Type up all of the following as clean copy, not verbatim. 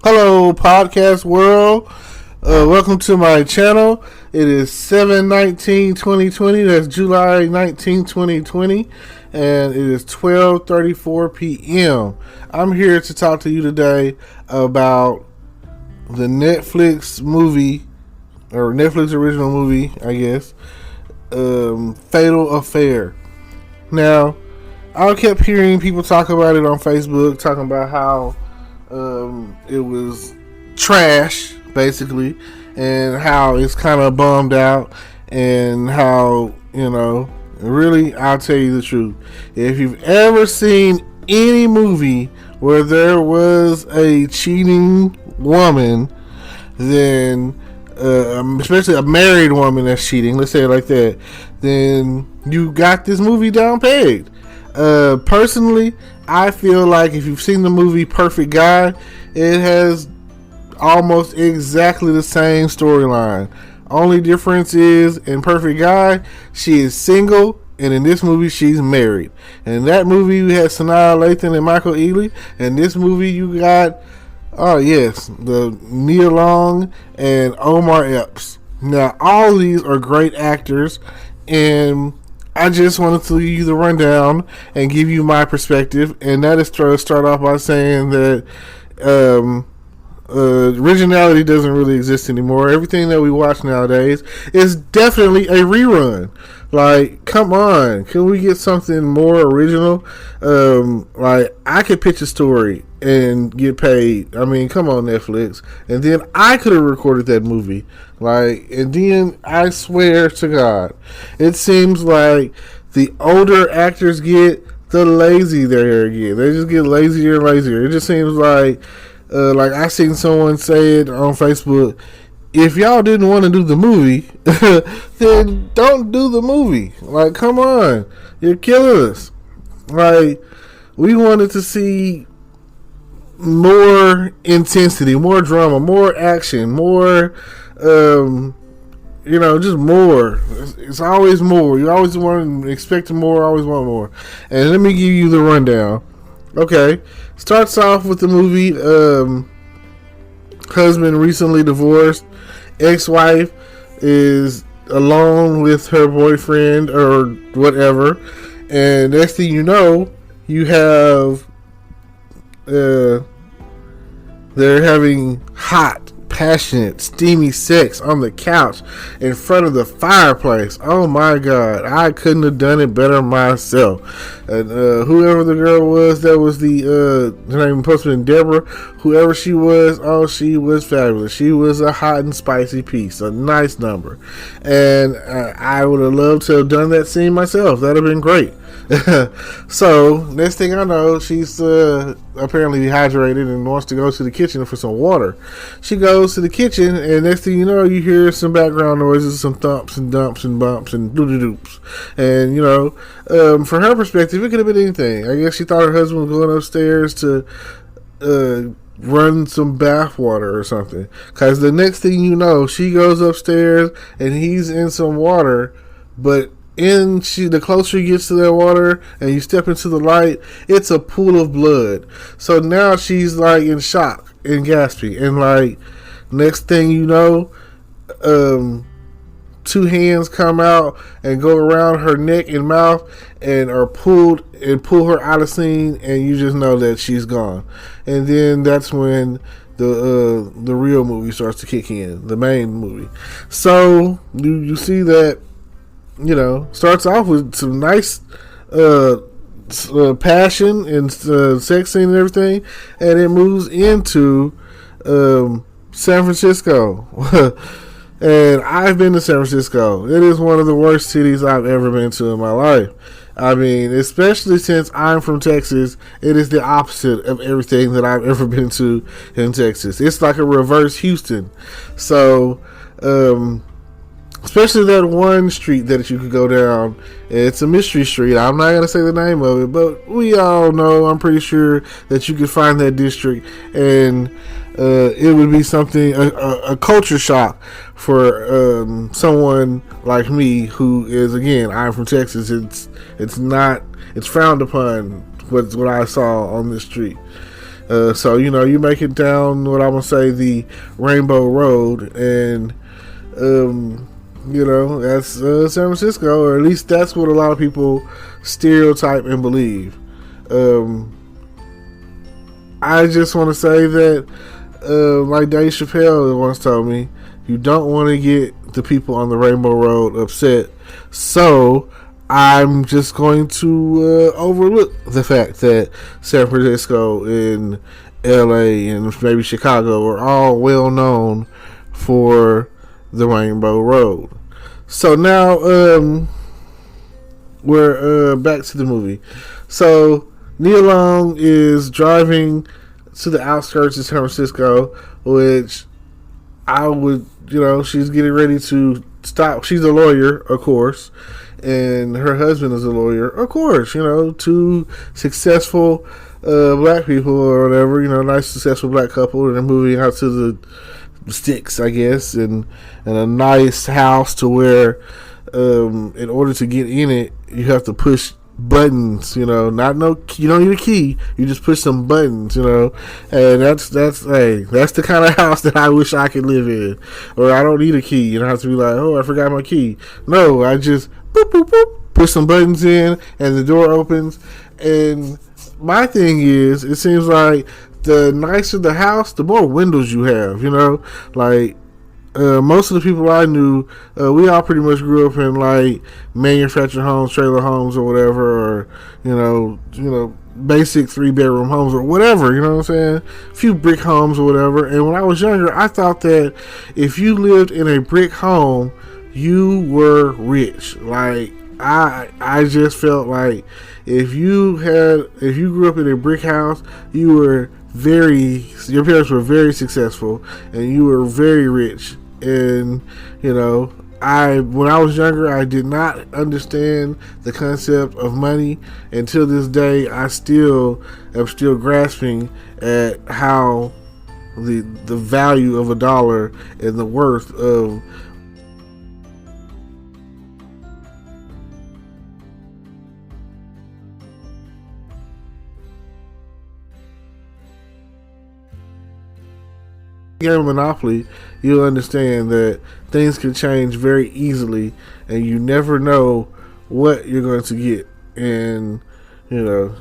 Hello, podcast world. Welcome to my channel. It is 7/19/2020. That's July 19, 2020. And it is 12:34 p.m. I'm here to talk to you today about the Netflix movie, or Netflix original movie, I guess, Fatal Affair. Now, I kept hearing people talk about it on Facebook, talking about how it was trash, basically, and how it's kind of bummed out, and how, really, I'll tell you the truth. If you've ever seen any movie where there was a cheating woman, then, especially a married woman that's cheating, let's say it like that, then you got this movie down pegged. Personally, I feel like if you've seen the movie Perfect Guy, it has almost exactly the same storyline. Only difference is, in Perfect Guy, she is single, and in this movie, she's married. And in that movie, you had Sanaa Lathan and Michael Ealy. In this movie, you got, the Nia Long and Omar Epps. Now, all these are great actors, and I just wanted to give you the rundown and give you my perspective, and that is to start off by saying that originality doesn't really exist anymore. Everything that we watch nowadays is definitely a rerun. Like, come on, can we get something more original? I could pitch a story and get paid. I mean, come on, Netflix. And then I could have recorded that movie. And then I swear to God, it seems like the older actors get, the lazy they get. They just get lazier and lazier. It just seems like I seen someone say it on Facebook, if y'all didn't want to do the movie, then don't do the movie. Like, come on. You're killing us. Like, we wanted to see more intensity, more drama, more action, more, just more. It's always more. You always want to expect more, always want more. And let me give you the rundown. Okay. Starts off with the movie, husband recently divorced, ex-wife is alone with her boyfriend or whatever, and next thing you know, you have they're having hot, passionate, steamy sex on the couch in front of the fireplace. Oh my God, I couldn't have done it better myself. And whoever the girl was, that was her name was supposed to be Deborah. Whoever she was, she was fabulous. She was a hot and spicy piece, a nice number. And I would have loved to have done that scene myself. That'd have been great. So next thing I know, she's apparently dehydrated and wants to go to the kitchen for some water. She goes to the kitchen, and next thing you know, you hear some background noises, some thumps and dumps and bumps and doo-doo-doops. And from her perspective, it could have been anything. I guess she thought her husband was going upstairs to run some bath water or something, because the next thing you know, she goes upstairs and he's in some water, but the closer you get to that water and you step into the light, it's a pool of blood. So now she's like in shock and gasping, and next thing you know, two hands come out and go around her neck and mouth and are pulled and pull her out of scene, and you just know that she's gone. And then that's when the real movie starts to kick in, the main movie. So you see that, starts off with some nice passion and sex scene and everything, and it moves into San Francisco. And I've been to San Francisco. It is one of the worst cities I've ever been to in my life. I mean, especially since I'm from Texas, it is the opposite of everything that I've ever been to in Texas. It's like a reverse Houston. So, especially that one street that you could go down. It's a mystery street. I'm not going to say the name of it, but we all know, I'm pretty sure that you could find that district, and it would be something, a culture shock for someone like me who is, again, I'm from Texas. It's frowned upon what I saw on this street. So you make it down what I'm gonna say the Rainbow Road, and that's San Francisco, or at least that's what a lot of people stereotype and believe. I just want to say that, like Dave Chappelle once told me, you don't want to get the people on the Rainbow Road upset. So I'm just going to overlook the fact that San Francisco and LA and maybe Chicago are all well known for the Rainbow Road. So now we're back to the movie. So Nia Long is driving to the outskirts of San Francisco, which I would, she's getting ready to stop. She's a lawyer, of course, and her husband is a lawyer, of course. Two successful black people or whatever. Nice successful black couple, and they're moving out to the sticks, I guess, and a nice house to where, in order to get in it, you have to push buttons. You don't need a key. You just push some buttons. And that's the kind of house that I wish I could live in. Or I don't need a key. You don't have to be like, oh, I forgot my key. No, I just boop boop boop, push some buttons in, and the door opens. And my thing is, it seems like the nicer the house, the more windows you have. Most of the people I knew, we all pretty much grew up in like manufactured homes, trailer homes, or whatever, or basic 3-bedroom homes or whatever. You know what I'm saying? A few brick homes or whatever. And when I was younger, I thought that if you lived in a brick home, you were rich. Like I just felt like if you grew up in a brick house, your parents were very successful and you were very rich. And when I was younger, I did not understand the concept of money. Until this day, I am still grasping at how the value of a dollar and the worth of game of Monopoly. You'll understand that things can change very easily, and you never know what you're going to get, and you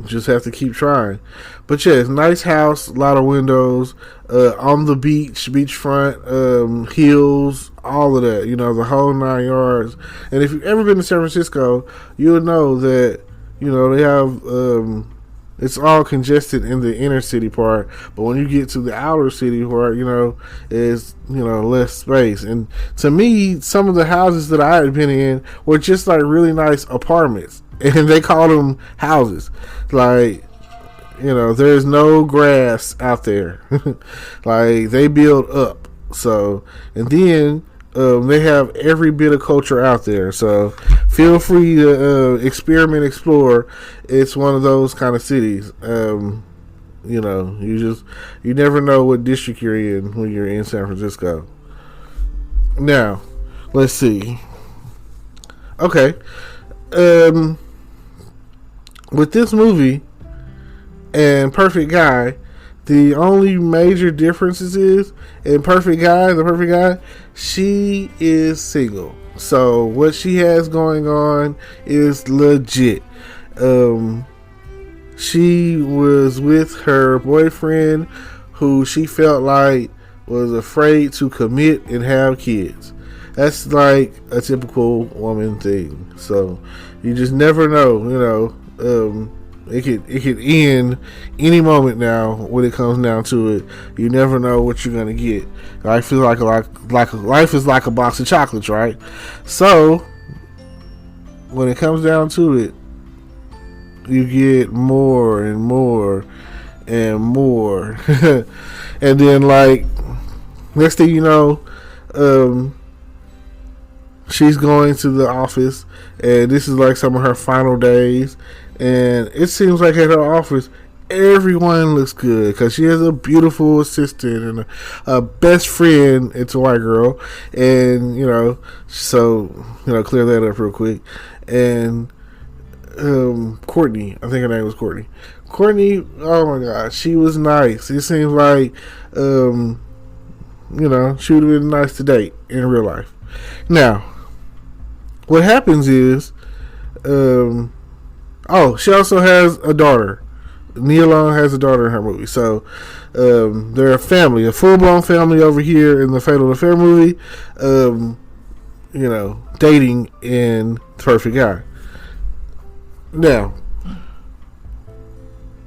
just have to keep trying. But yeah, it's a nice house, a lot of windows, on the beachfront, hills, all of that, the whole 9 yards. And if you've ever been to San Francisco, you'll know that they have it's all congested in the inner city part, but when you get to the outer city part, is less space. And to me, some of the houses that I had been in were just like really nice apartments, and they call them houses. Like, there's no grass out there. Like, they build up. So, and then they have every bit of culture out there, so feel free to experiment, explore. It's one of those kind of cities. You never know what district you're in when you're in San Francisco. Now, let's see. Okay, with this movie and Perfect Guy, the only major differences is in the Perfect Guy, she is single. So what she has going on is legit. She was with her boyfriend, who she felt like was afraid to commit and have kids. That's like a typical woman thing. So you just never know, It could end any moment now. When it comes down to it, you never know what you're gonna get. Life is like a box of chocolates, right? So when it comes down to it, you get more and more and more, and then like next thing you know, she's going to the office, and this is like some of her final days. And it seems like at her office, everyone looks good because she has a beautiful assistant and a best friend. It's a white girl, and clear that up real quick. And Courtney. I think her name was Courtney. Courtney, oh my God, she was nice. It seems like, she would have been nice to date in real life. Now, what happens is, she also has a daughter. Nia Long has a daughter in her movie. So, they're a family, a full-blown family over here in the Fatal Affair movie. Dating in The Perfect Guy. Now,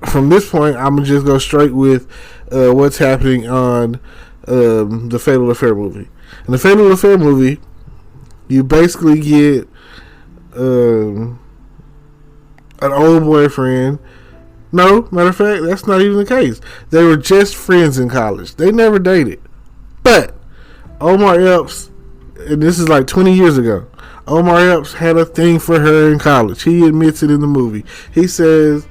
from this point, I'm going to just go straight with what's happening on the Fatal Affair movie. In the Fatal Affair movie, you basically get an old boyfriend. No, matter of fact, that's not even the case. They were just friends in college. They never dated. But Omar Epps, and this is like 20 years ago, Omar Epps had a thing for her in college. He admits it in the movie. He says,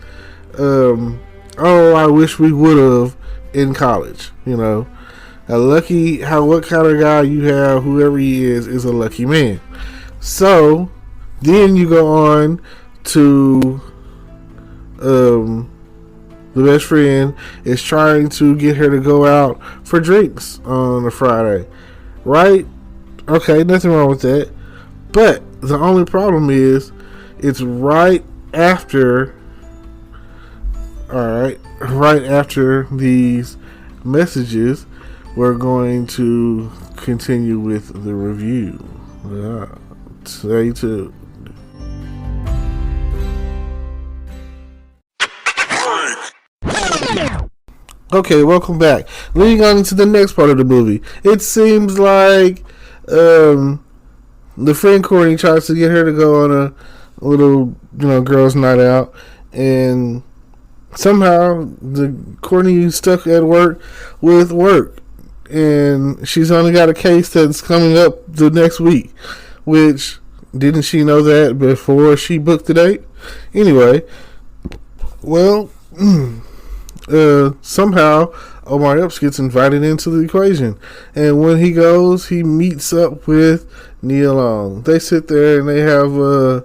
I wish we would have in college. What kind of guy you have, whoever he is a lucky man. So, then you go on to, the best friend is trying to get her to go out for drinks on a Friday. Right? Okay, nothing wrong with that. But the only problem is it's right after these messages we're going to continue with the review. Stay tuned. Okay, welcome back. Leading on to the next part of the movie. It seems like the friend Courtney tries to get her to go on a little, girls' night out, and somehow Courtney's stuck at work with work, and she's only got a case that's coming up the next week. Which, didn't she know that before she booked the date? Anyway, well, somehow Omar Epps gets invited into the equation, and when he goes, he meets up with Nia Long. They sit there and they have a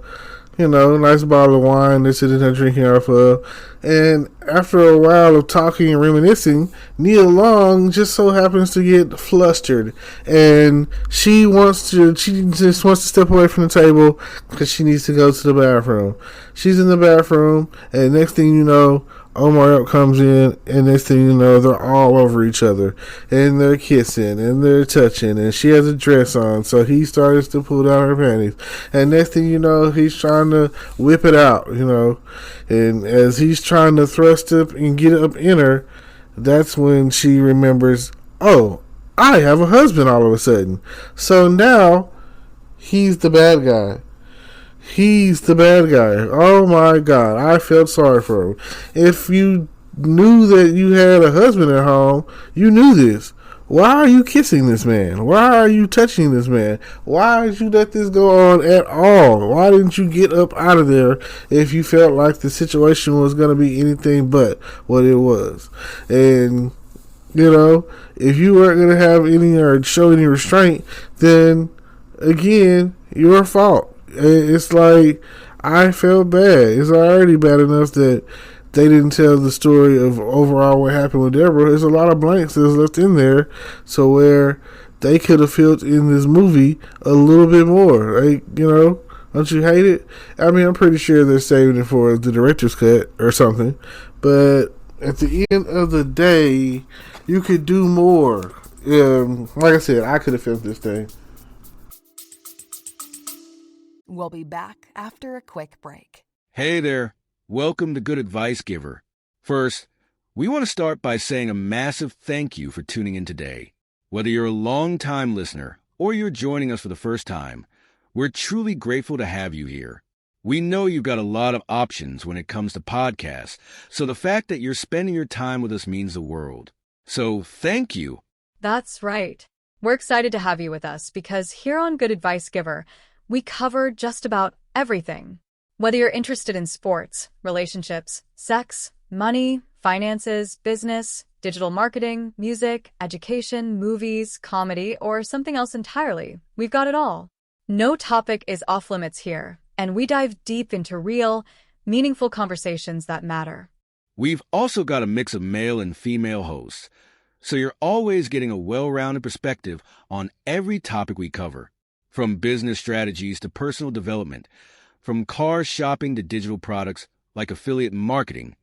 nice bottle of wine they're sitting there drinking off of, and after a while of talking and reminiscing, Nia Long just so happens to get flustered, and she just wants to step away from the table because she needs to go to the bathroom. She's in the bathroom, and next thing you know, Omar Epps comes in, and next thing you know, they're all over each other, and they're kissing, and they're touching, and she has a dress on, so he starts to pull down her panties, and next thing you know, he's trying to whip it out, and as he's trying to thrust up and get up in her, that's when she remembers, oh, I have a husband all of a sudden. So now, he's the bad guy. He's the bad guy. Oh my God. I felt sorry for him. If you knew that you had a husband at home, you knew this. Why are you kissing this man? Why are you touching this man? Why did you let this go on at all? Why didn't you get up out of there if you felt like the situation was going to be anything but what it was? And, if you weren't going to have any or show any restraint, then, again, your fault. It's like, I felt bad. It's already bad enough that they didn't tell the story of overall what happened with Deborah. There's a lot of blanks that's left in there, so where they could have filled in this movie a little bit more. Don't you hate it? I mean, I'm pretty sure they're saving it for the director's cut or something, but at the end of the day, you could do more. Like I said, I could have filmed this thing. We'll be back after a quick break. Hey there. Welcome to Good Advice Giver. First, we want to start by saying a massive thank you for tuning in today. Whether you're a long-time listener or you're joining us for the first time, we're truly grateful to have you here. We know you've got a lot of options when it comes to podcasts, so the fact that you're spending your time with us means the world. So thank you. That's right. We're excited to have you with us because here on Good Advice Giver, we cover just about everything. Whether you're interested in sports, relationships, sex, money, finances, business, digital marketing, music, education, movies, comedy, or something else entirely, we've got it all. No topic is off limits here, and we dive deep into real, meaningful conversations that matter. We've also got a mix of male and female hosts, so you're always getting a well-rounded perspective on every topic we cover, from business strategies to personal development, from car shopping to digital products like affiliate marketing.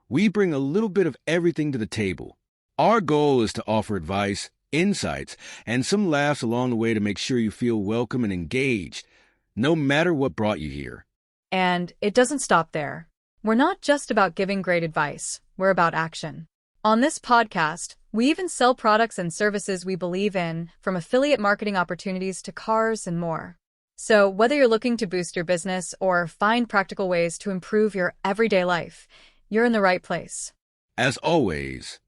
We bring a little bit of everything to the table. Our goal is to offer advice, insights, and some laughs along the way to make sure you feel welcome and engaged, no matter what brought you here. And it doesn't stop there. We're not just about giving great advice, we're about action. On this podcast, we even sell products and services we believe in, from affiliate marketing opportunities to cars and more. So whether you're looking to boost your business or find practical ways to improve your everyday life, you're in the right place. As always,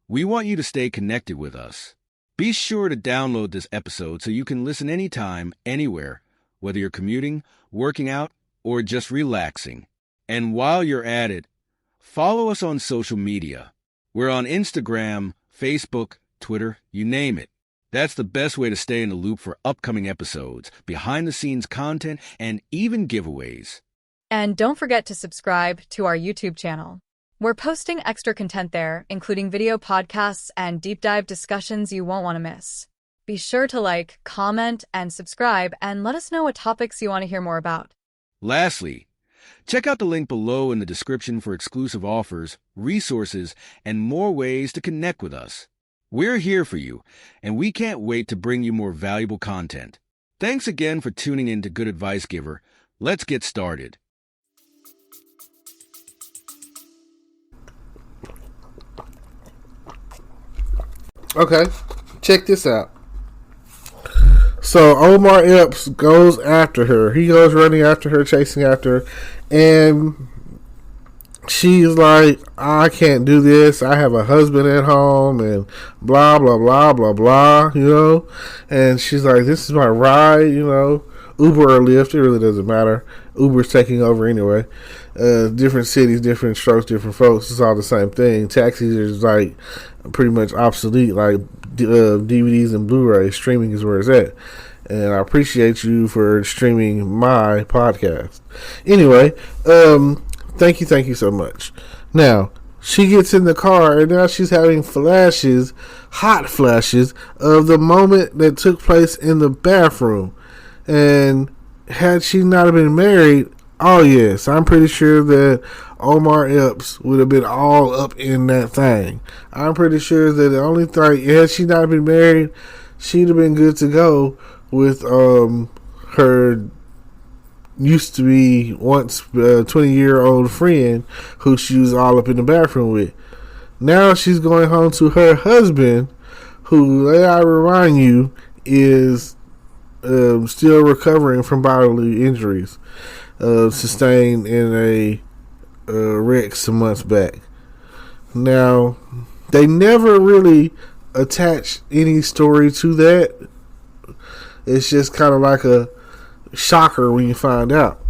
we want you to stay connected with us. Be sure to download this episode so you can listen anytime, anywhere, whether you're commuting, working out, or just relaxing. And while you're at it, follow us on social media. We're on Instagram, Facebook, Twitter, you name it. That's the best way to stay in the loop for upcoming episodes, behind-the-scenes content, and even giveaways. And don't forget to subscribe to our YouTube channel. We're posting extra content there, including video podcasts and deep dive discussions you won't want to miss. Be sure to like, comment, and subscribe, and let us know what topics you want to hear more about. Lastly, check out the link below in the description for exclusive offers, resources, and more ways to connect with us. We're here for you, and we can't wait to bring you more valuable content. Thanks again for tuning in to Good Advice Giver. Let's get started. Okay, check this out. So Omar Epps goes after her. He goes running after her, chasing after her, and she's like, I can't do this. I have a husband at home and blah, blah, blah, blah, blah, And she's like, this is my ride, Uber or Lyft, it really doesn't matter. Uber's taking over anyway. Different cities, different strokes, different folks. It's all the same thing. Taxis is like pretty much obsolete, like DVDs and Blu-ray. Streaming is where it's at. And I appreciate you for streaming my podcast. Anyway, thank you so much. Now, she gets in the car and now she's having flashes, hot flashes, of the moment that took place in the bathroom. And had she not have been married, oh yes, I'm pretty sure that Omar Epps would have been all up in that thing. I'm pretty sure that the only thing, had she not been married, she'd have been good to go with her used to be once 20-year-old friend who she was all up in the bathroom with. Now she's going home to her husband, who, I remind you, is still recovering from bodily injuries sustained in a wreck some months back. Now, they never really attach any story to that. It's just kind of like a shocker when you find out.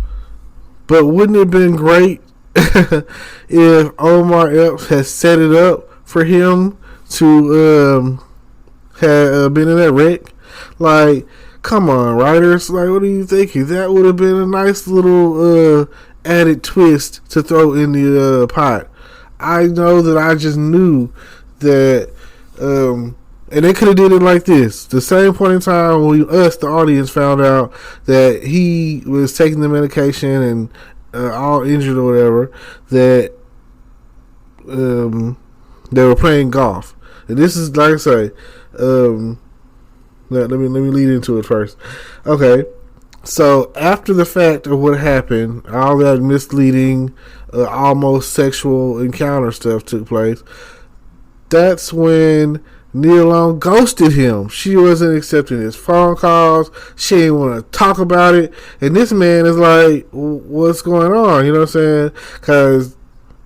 But wouldn't it have been great if Omar Epps had set it up for him to have been in that wreck? Like, come on, writers. Like, what are you thinking? That would have been a nice little added twist to throw in the pot. I know that I just knew that, and they could have did it like this. The same point in time when us, the audience, found out that he was taking the medication and all injured or whatever, that they were playing golf. And this is, like I say, let me lead into it first. Okay, so after the fact of what happened, all that misleading, almost sexual encounter stuff took place. That's when Nia Long ghosted him. She wasn't accepting his phone calls. She didn't want to talk about it. And this man is like, what's going on? You know what I'm saying? Because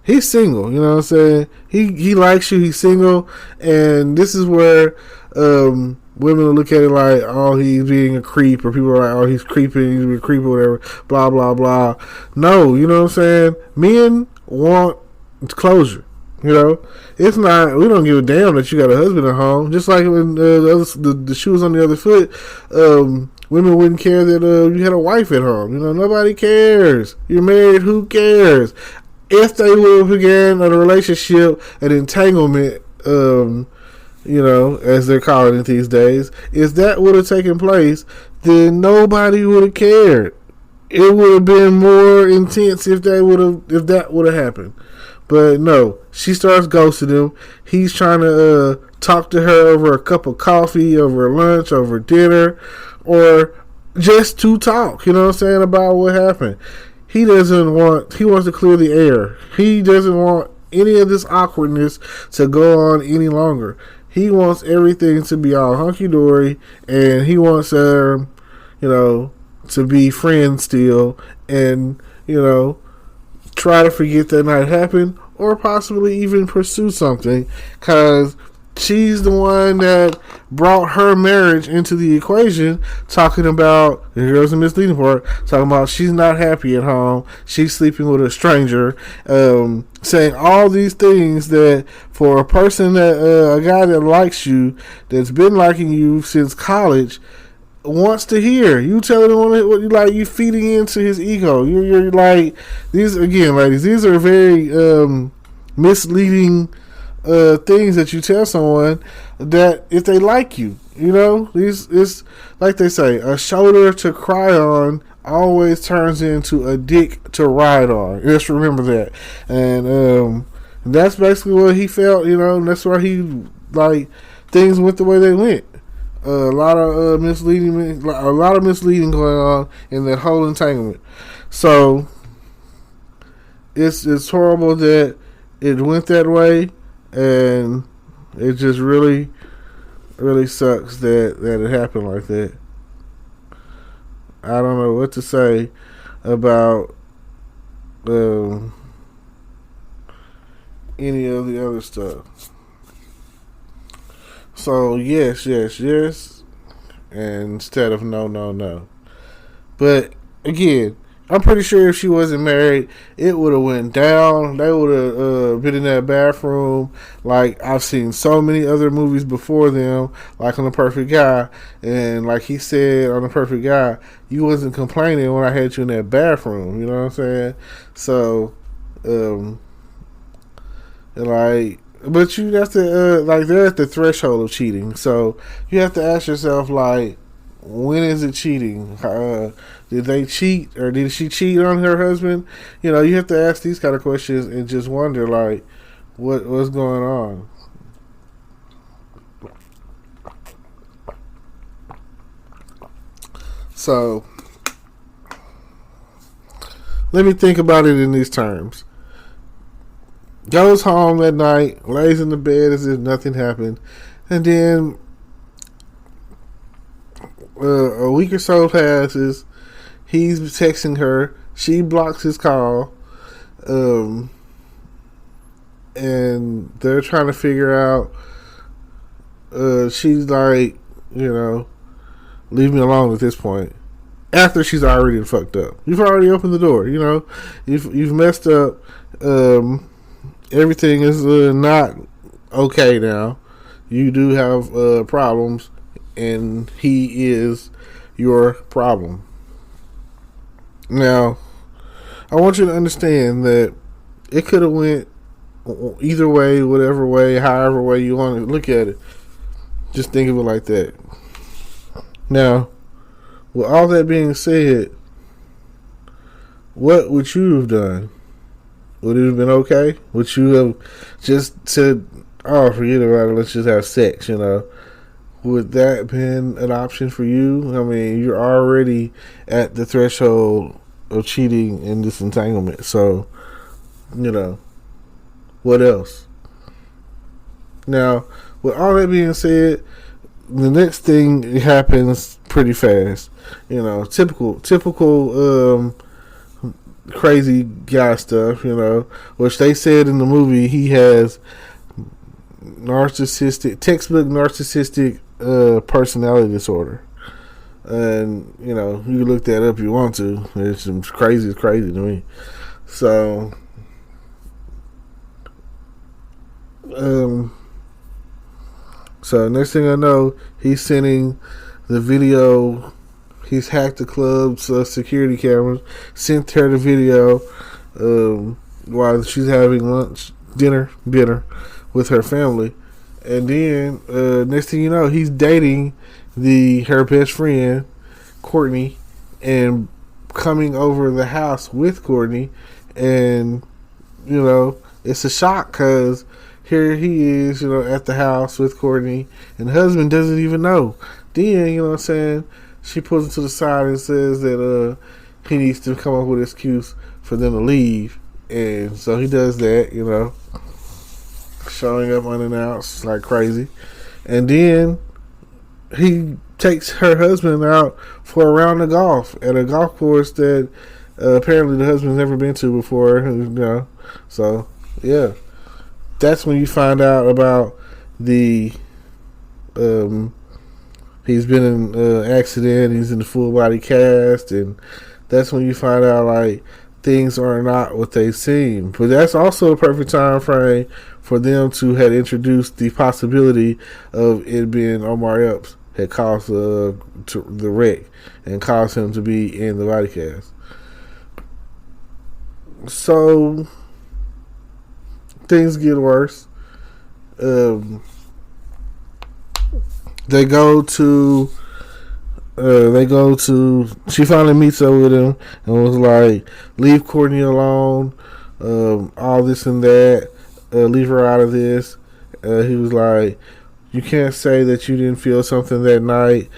he's single. You know what I'm saying? He likes you. He's single. And this is where women will look at it like, oh, he's being a creep. Or people are like, oh, he's creeping. He's being a creep or whatever. Blah, blah, blah. No, you know what I'm saying? Men want closure. It's not, we don't give a damn that you got a husband at home. Just like when the shoe was on the other foot, women wouldn't care that you had a wife at home. Nobody cares. You're married. Who cares? If they would have began a relationship, an entanglement, as they're calling it these days, if that would have taken place, then nobody would have cared. It would have been more intense if that would have happened. But no, she starts ghosting him. He's trying to talk to her over a cup of coffee, over lunch, over dinner, or just to talk, about what happened. He wants to clear the air. He doesn't want any of this awkwardness to go on any longer. He wants everything to be all hunky-dory, and he wants her, to be friends still, and, try to forget that night happened, or possibly even pursue something, because she's the one that brought her marriage into the equation, talking about, here's the misleading part, talking about she's not happy at home, she's sleeping with a stranger, saying all these things that for a person that, a guy that likes you, that's been liking you since college, wants to hear. You telling him what you like, you feeding into his ego. You're like, these, again, ladies, these are very misleading things that you tell someone that if they like you, these, it's like they say, a shoulder to cry on always turns into a dick to ride on. Just remember that. And that's basically what he felt, and that's why he, like, things went the way they went. A lot of misleading going on in that whole entanglement. So it's horrible that it went that way, and it just really, really sucks that it happened like that. I don't know what to say about any of the other stuff. So yes, and instead of no. But again, I'm pretty sure if she wasn't married, it would have went down. They would have been in that bathroom like I've seen so many other movies before them, like on The Perfect Guy. And like he said on The Perfect Guy, you wasn't complaining when I had you in that bathroom. You know what I'm saying? So, but you have to, they're at the threshold of cheating. So you have to ask yourself, like, when is it cheating? Did they cheat, or did she cheat on her husband? You have to ask these kind of questions and just wonder, like, what's going on? So let me think about it in these terms. Goes home that night, lays in the bed as if nothing happened, and then a week or so passes. He's texting her. She blocks his call, and they're trying to figure out. She's like, leave me alone at this point. After she's already fucked up, you've already opened the door. You've messed up. Everything is not okay now. You do have problems, and he is your problem. Now, I want you to understand that it could have went either way, whatever way, however way you want to look at it. Just think of it like that. Now, with all that being said, what would you have done? Would it have been okay? Would you have just said, oh, forget about it, let's just have sex, Would that have been an option for you? I mean, you're already at the threshold of cheating in this entanglement. So, what else? Now, with all that being said, the next thing happens pretty fast. Typical crazy guy stuff, which they said in the movie he has textbook narcissistic personality disorder. And, you can look that up if you want to. It's crazy to me. So, next thing I know, he's sending the video. he's hacked the club's security cameras, sent her the video while she's having dinner with her family, and then next thing you know, he's dating her best friend, Courtney, and coming over the house with Courtney, and it's a shock because here he is, at the house with Courtney, and the husband doesn't even know. Then, you know what I'm saying, she pulls him to the side and says that he needs to come up with an excuse for them to leave. And so he does that, showing up unannounced like crazy. And then he takes her husband out for a round of golf at a golf course that apparently the husband's never been to before, So, yeah. That's when you find out about the he's been in an accident, he's in the full body cast, and that's when you find out like things are not what they seem. But that's also a perfect time frame for them to have introduced the possibility of it being Omar Epps had caused the wreck and caused him to be in the body cast. So things get worse. They go to she finally meets up with him and was like, leave Courtney alone, all this and that, leave her out of this. He was like, you can't say that you didn't feel something that night.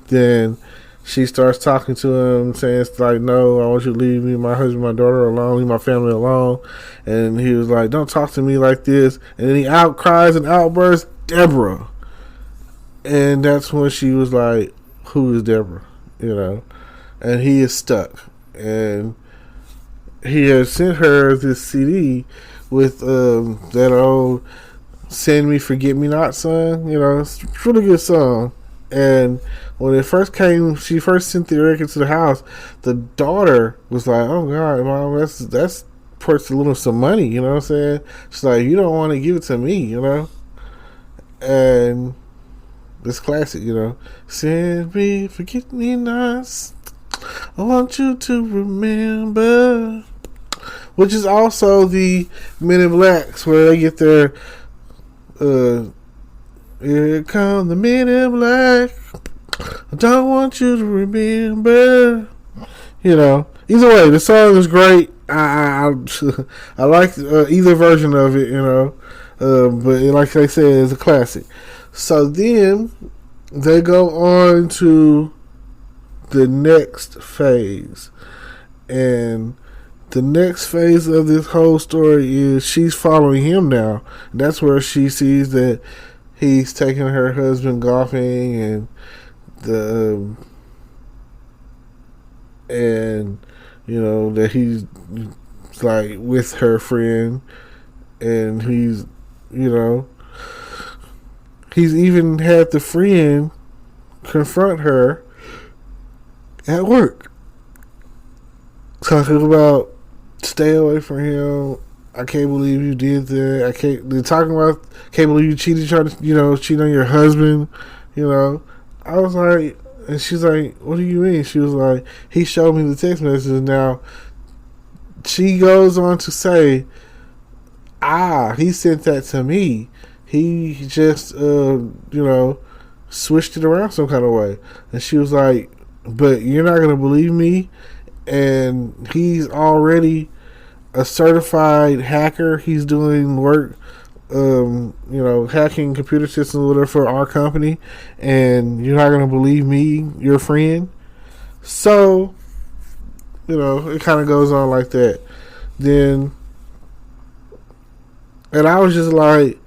Then she starts talking to him, saying it's like, no, I want you to leave me, my husband, my daughter alone, leave my family alone. And he was like, don't talk to me like this. And then he outcries and outbursts, Deborah. And that's when she was like, who is Deborah? And he is stuck. And he has sent her this CD with that old Send Me Forget Me Not song. It's a really good song. And when it first came, she first sent the record to the house. The daughter was like, "Oh God, Mom, that's puts a little some money." You know what I'm saying? She's like, "You don't want to give it to me," And it's classic, Send me, forget me not. I want you to remember. Which is also the Men in Blacks, where they get their here come the Men in Black. I don't want you to remember. Either way, the song is great. I like either version of it. But like I said, it's a classic. So then they go on to the next phase, and the next phase of this whole story is she's following him now. That's where she sees that he's taking her husband golfing, and that he's like with her friend, and he's even had the friend confront her at work, talking about stay away from him. I can't believe you did that. Can't believe you cheated, trying to, cheat on your husband. I was like, and she's like, what do you mean? She was like, he showed me the text messages. Now, she goes on to say, he sent that to me. He just, switched it around some kind of way. And she was like, but you're not going to believe me. And he's already a certified hacker. He's doing work, hacking computer systems or whatever for our company. And you're not going to believe me, your friend. So, it kind of goes on like that. Then, and I was just like,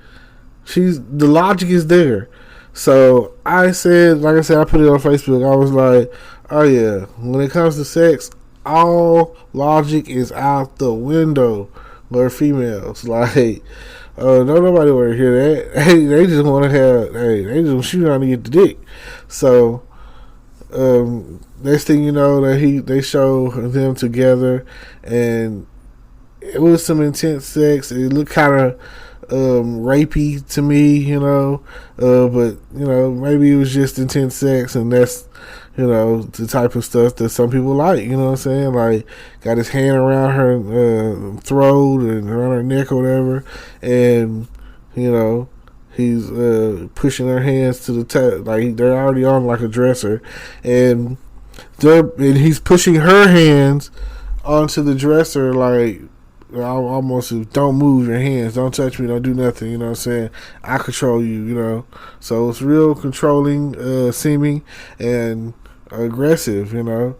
the logic is there. So I said, like I said, I put it on Facebook. I was like, oh yeah, when it comes to sex, all logic is out the window for females. Like, don't nobody want to hear that. Hey, they just want to they just shoot on to get the dick. So, next thing you know, they show them together, and it was some intense sex. It looked kind of rapey to me, but maybe it was just intense sex, and that's the type of stuff that some people like. You know what I'm saying? Like, got his hand around her throat and around her neck or whatever, and he's pushing her hands to the top, like they're already on like a dresser, and he's pushing her hands onto the dresser, like almost, don't move your hands, don't touch me, don't do nothing, you know what I'm saying? I control you, So it's real controlling, seeming, and aggressive, and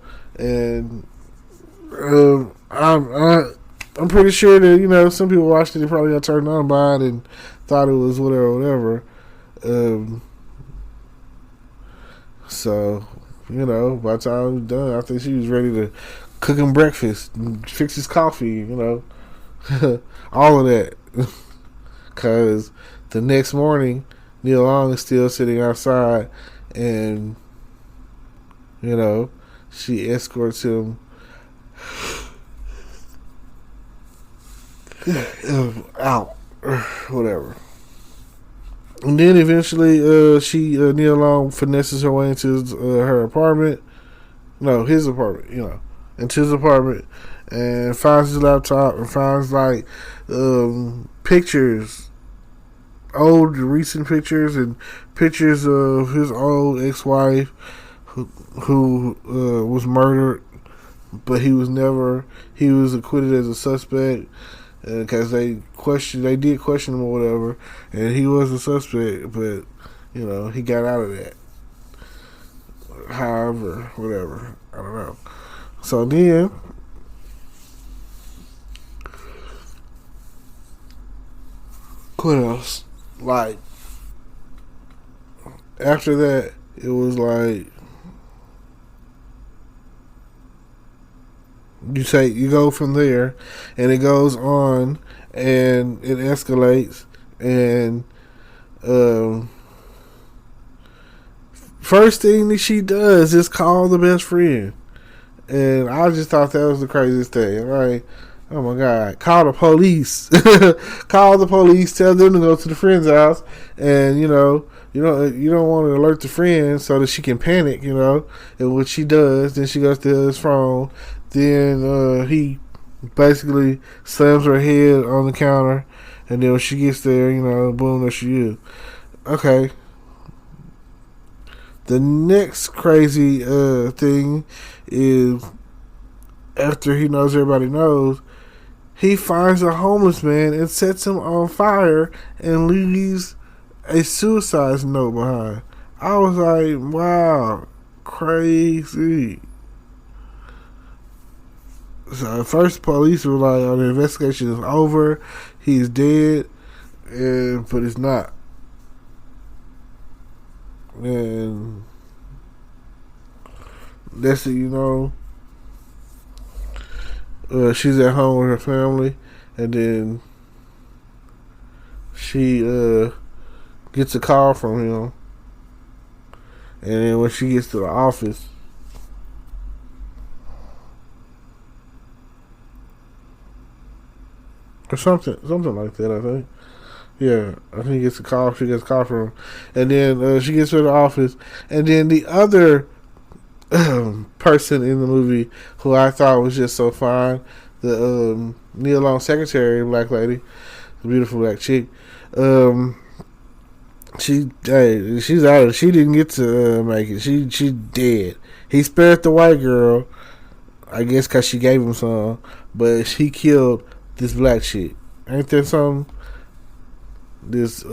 I'm pretty sure that some people watched it, they probably got turned on by it and thought it was whatever. So by the time it was done, I think she was ready to cook him breakfast, fix his coffee, all of that. Because the next morning, Neil Long is still sitting outside, and she escorts him out, whatever. And then eventually, Neil Long finesses her way into her apartment. No, his apartment, into his apartment, and finds his laptop and finds like pictures, old recent pictures, and pictures of his old ex-wife who was murdered, but he was acquitted as a suspect because they did question him or whatever, and he was a suspect, but he got out of that. However, whatever, I don't know. So then, what else? Like, after that, it was like you go from there, and it goes on, and it escalates, and first thing that she does is call the best friend, and I just thought that was the craziest thing. Like, oh my God, call the police. Call the police, tell them to go to the friend's house, and you don't want to alert the friend so that she can panic, and what she does, then she goes to his phone, then he basically slams her head on the counter, and then when she gets there, boom, there she is. Okay. The next crazy thing is, after he knows everybody knows, he finds a homeless man and sets him on fire and leaves a suicide note behind. I was like, wow, crazy. So at first, the police were like, "Oh, the investigation is over. He's dead," but it's not. And that's it, she's at home with her family, and then she gets a call from him, and then when she gets to the office, or something like that, I think. Yeah, I think she gets a call from him, and then she gets to the office, and then the other person in the movie who I thought was just so fine, the Neil Long secretary, black lady, the beautiful black chick, she's out of. She didn't get to make it. She dead. He spared the white girl, I guess, because she gave him some, but he killed this black chick. Ain't that something? This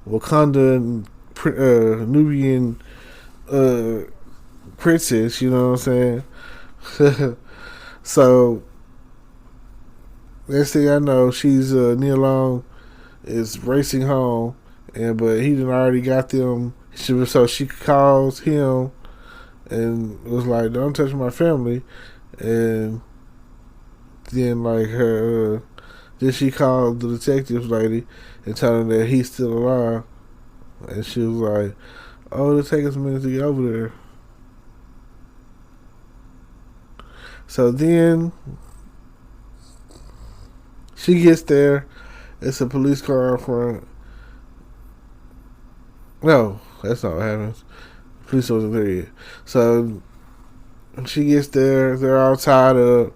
Wakanda Nubian princess, you know what I'm saying? So next thing I know, she's Neil Long is racing home, but he done already got them. So she calls him and was like, "Don't touch my family," and then then she called the detective lady and told him that he's still alive, and she was like, "Oh, it'll take us a minute to get over there." So then she gets there, It's a police car in front. No, that's not what happens. The police wasn't there yet. So she gets there. They're all tied up,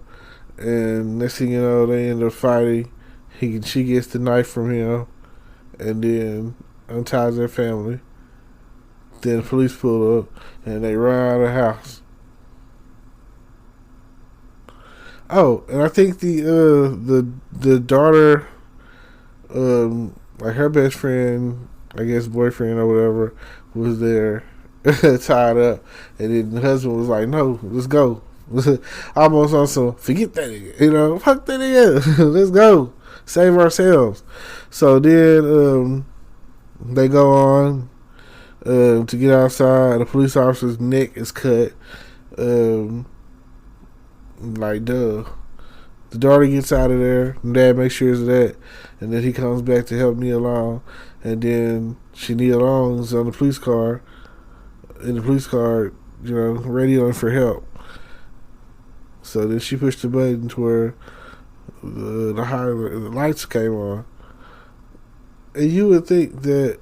and next thing you know, they end up fighting. She gets the knife from him, and then unties their family. Then the police pull up, and they run out of the house. Oh, and I think the daughter, like her best friend, I guess boyfriend or whatever, was there tied up, and then the husband was like, "No, let's go." Almost on some forget that nigga, fuck that nigga, let's go, save ourselves. So then they go on to get outside. The police officer's neck is cut. Like, duh. The daughter gets out of there. And dad makes sure of that. And then he comes back to help Nia Long. And then Nia Long's on the police car. In the police car, radioing for help. So then she pushed the button to where the lights came on. And you would think that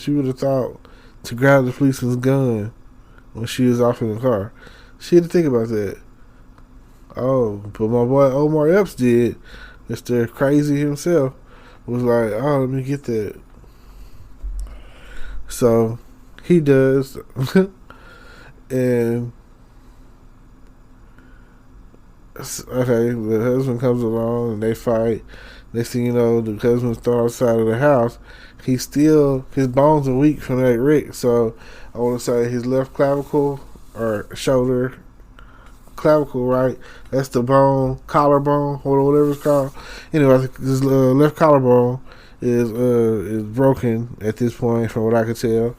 she would have thought to grab the policeman's gun when she was off in the car. She had to think about that. Oh, but my boy Omar Epps did. Mr. Crazy himself was like, oh, let me get that. So he does. And okay, the husband comes along and they fight. Next thing you know, the husband's thrown outside of the house. His bones are weak from that wreck. So I want to say his left clavicle or shoulder clavicle, right? That's the bone, collarbone, or whatever it's called. Anyway, I think his left collarbone is broken at this point, from what I could tell,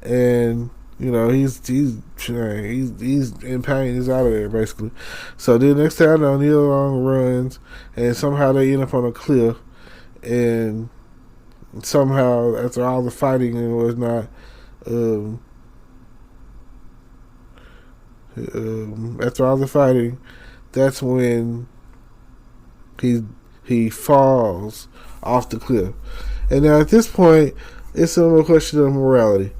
and he's in pain. He's out of there basically. So then next time I know, Nia Long runs, and somehow they end up on a cliff, and somehow after all the fighting and whatnot, after all the fighting, that's when he falls off the cliff. And now at this point, it's a question of morality.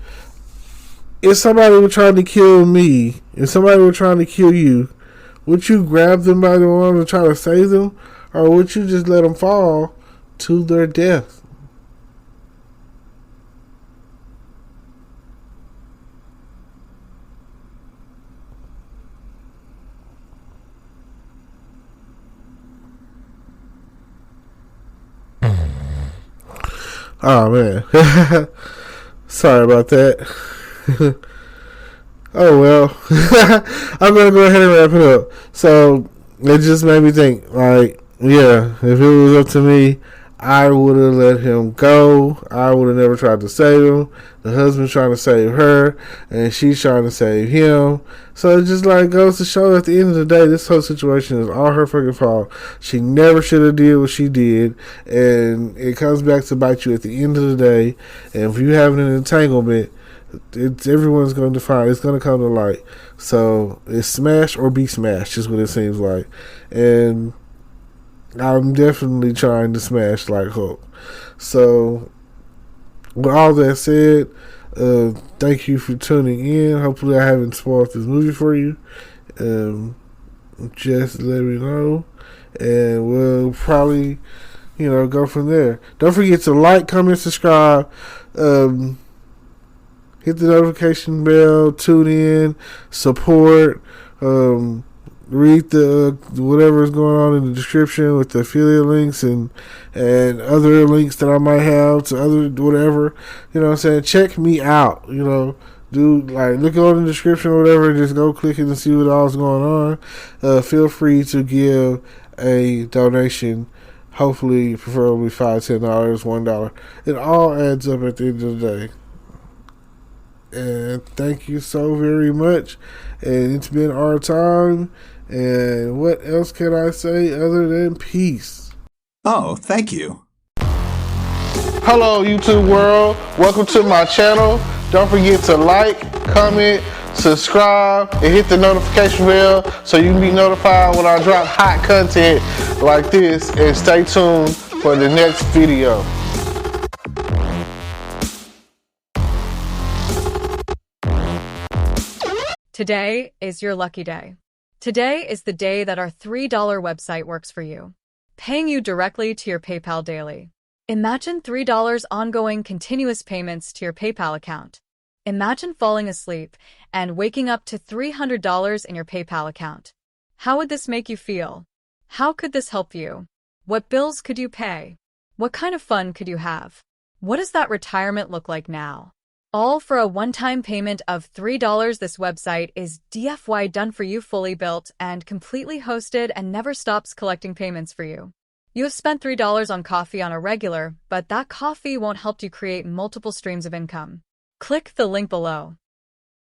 If somebody were trying to kill me, if somebody were trying to kill you, would you grab them by the arm and try to save them, or would you just let them fall to their death? Oh man, sorry about that. Oh well, I'm gonna go ahead and wrap it up. So it just made me think, like, yeah, if it was up to me, I would have let him go. I would have never tried to save him. The husband's trying to save her, and she's trying to save him. So it just like goes to show, at the end of the day, this whole situation is all her fucking fault. She never should have did what she did, and it comes back to bite you at the end of the day. And if you have an entanglement, everyone's going to find, it's going to come to light. So it's smash or be smashed is what it seems like. And I'm definitely trying to smash like Hulk. So with all that said, thank you for tuning in. Hopefully I haven't spoiled this movie for you. Just let me know, and we'll probably go from there. Don't forget to like, comment, subscribe, hit the notification bell, tune in, support, read the whatever is going on in the description with the affiliate links and other links that I might have to other whatever. You know what I'm saying? Check me out. Do look on the description or whatever, just go click it and see what all's going on. Feel free to give a donation. Hopefully, preferably $5, $10, $1. It all adds up at the end of the day. And thank you so very much. And it's been our time. And what else can I say other than peace? Oh, thank you. Hello, YouTube world. Welcome to my channel. Don't forget to like, comment, subscribe, and hit the notification bell so you can be notified when I drop hot content like this, and stay tuned for the next video. Today is your lucky day. Today is the day that our $3 website works for you, paying you directly to your PayPal daily. Imagine $3 ongoing continuous payments to your PayPal account. Imagine falling asleep and waking up to $300 in your PayPal account. How would this make you feel? How could this help you? What bills could you pay? What kind of fun could you have? What does that retirement look like now? All for a one-time payment of $3. This website is DFY done for you, fully built and completely hosted, and never stops collecting payments for you. You have spent $3 on coffee on a regular, but that coffee won't help you create multiple streams of income. Click the link below.